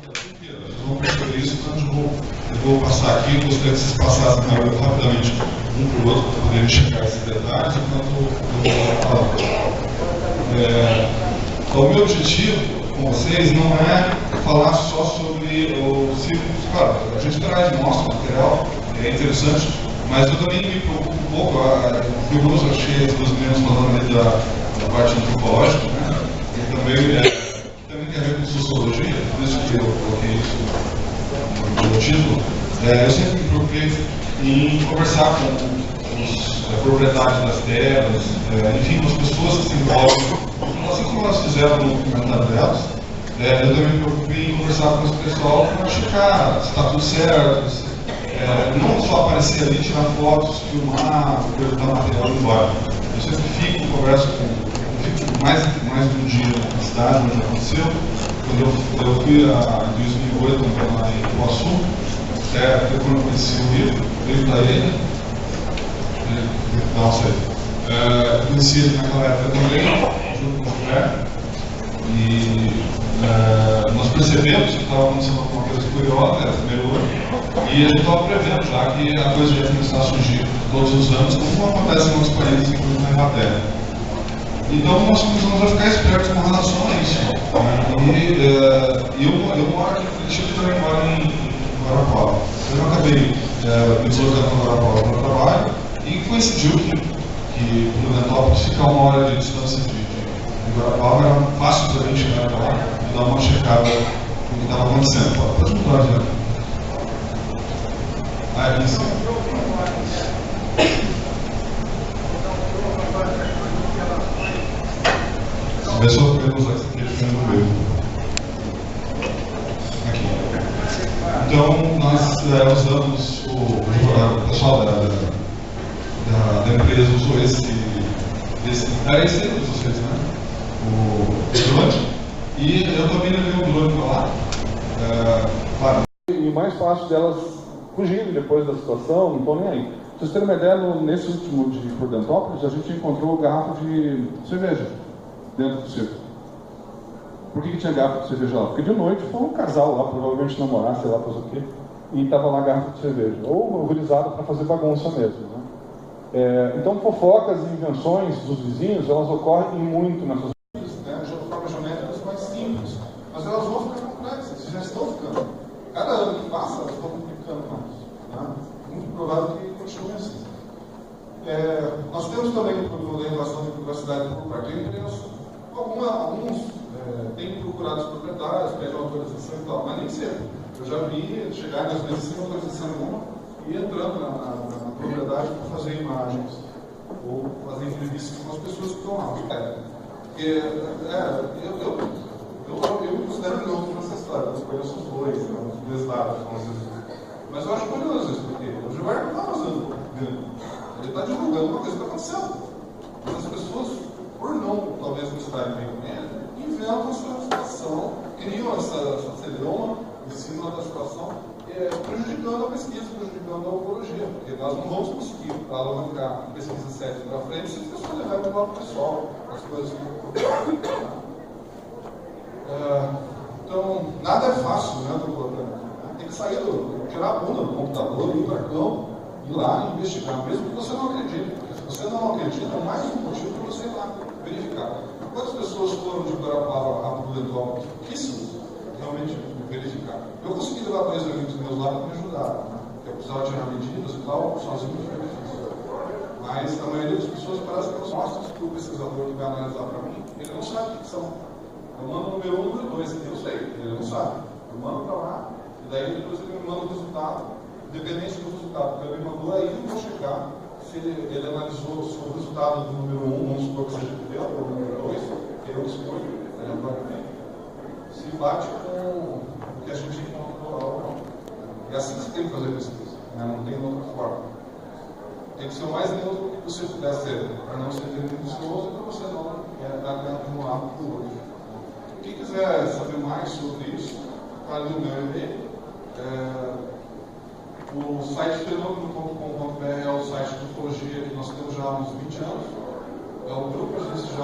Vocês vão perceber isso, então eu vou passar aqui, eu gostaria que vocês passassem rapidamente um para o outro, para poderem enxergar esses detalhes, enquanto eu vou falar. O meu objetivo com vocês não é falar só sobre o ciclo. Claro, a gente mostra o material, é interessante, mas eu também me preocupo um pouco. Curioso, achei as duas meninas falando ali da parte antropológica, né? E também tem a ver com sociologia, por isso que eu coloquei isso no título. Eu sempre me preocupei em conversar com os proprietários das terras, enfim, com as pessoas que se envolvem. Assim como elas fizeram no documentário delas, eu também me preocupei em conversar com esse pessoal para checar se está tudo certo, não só aparecer ali, tirar fotos, filmar, perguntar material e ir embora. Eu sempre fico, converso fico mais de um dia na cidade onde aconteceu. Quando eu fui em 2008 lá em Iguaçu, até quando eu conheci o Rio da Ilha, não sei, conheci ele naquela época também, junto com o Fé, e nós percebemos que estava acontecendo alguma coisa curiosa, era o primeiro ano, e a gente estava prevendo já que a coisa ia começar a surgir todos os anos, como acontece em outros países, inclusive na Inglaterra. Então nós começamos a ficar espertos com relação a isso. E eu moro aqui em Curitiba e também moro em Guarapuava. Eu acabei me deslocando para Guarapuava para o trabalho e coincidiu que no Dentópolis fica 1 hora de distância de Guarapuava, era fácil para a gente chegar para lá e dar uma checada no que estava acontecendo. Pode mudar já. Aqui em cima. Vê só para usar esse aqui no meio. Aqui. Então, nós usamos o pessoal da empresa usou esse vocês, né? O drone. E eu também levei um drone para lá. Claro. E mais fácil delas fugirem depois da situação, não estão nem aí. Pra vocês terem uma ideia, nesse último de Dentópolis, a gente encontrou garrafa de cerveja dentro do circo. Por que tinha garrafa de cerveja lá? Porque de noite foi um casal lá, provavelmente namorar, sei lá, fazer o quê, e estava lá a garrafa de cerveja. Ou organizado para fazer bagunça mesmo, né? Então, fofocas e invenções dos vizinhos, elas ocorrem muito nessas vidas, né? De forma geométrica mais simples, mas elas vão ficar complexas, já estão ficando. Cada ano que passa, elas estão complicando mais. Né? Muito provável que continue assim. Nós temos também um problema em relação à privacidade por parte da imprensa. Alguns têm procurado os proprietários, pedem autorização e tal, mas nem sempre. Eu já vi chegar às vezes sem autorização nenhuma e entrando na propriedade para fazer imagens ou fazer entrevistas com as pessoas que estão lá. Porque eu me considero novo nessa história, eu conheço os dois, os dois lados, mas eu acho curioso isso, porque o Gilberto não está fazendo ele está divulgando uma coisa que está acontecendo. Mas as pessoas, por não, talvez, não estarem bem com ele, inventam a sua situação, criam essa celeuma em cima da situação, prejudicando a pesquisa, prejudicando a ufologia, porque nós não vamos conseguir alavancar a pesquisa 7 para frente se as pessoas levarem para o lado pessoal as coisas que então, nada é fácil, né, tem que sair, tirar a bunda do computador, ir para campo, ir lá e investigar, mesmo que você não acredite. Se você não acredita, é mais um motivo para você ir lá verificar. Quantas pessoas foram de Guarapuava a Dentópolis? Pouquíssimas realmente verificar. Eu consegui levar 2 amigos meus lá para me ajudar, né? Porque eu precisava tirar medidas e tal, sozinho foi difícil. Mas a maioria das pessoas parece que elas mostram que o pesquisador que vai analisar para mim, ele não sabe o que são. Eu mando o número 1, número 2, eu sei, ele não sabe. Eu mando para lá, e daí depois ele me manda o resultado. Independente do resultado que ele me mandou, aí eu vou checar se ele analisou se o resultado do número 1, vamos supor que seja o ou o número 2, que eu escolho, se bate com o que a gente encontrou lá ou não. É assim que você tem que fazer pesquisa, né? Não tem outra forma. Tem que ser o mais neutro que você puder ser, para não ser tendencioso e para você não estar dentro de um lado do outro. Quem quiser saber mais sobre isso, está ali no meu e-mail. O site fenômeno.com.br é o site de ufologia que nós temos já há uns 20 anos. É o grupo, a gente já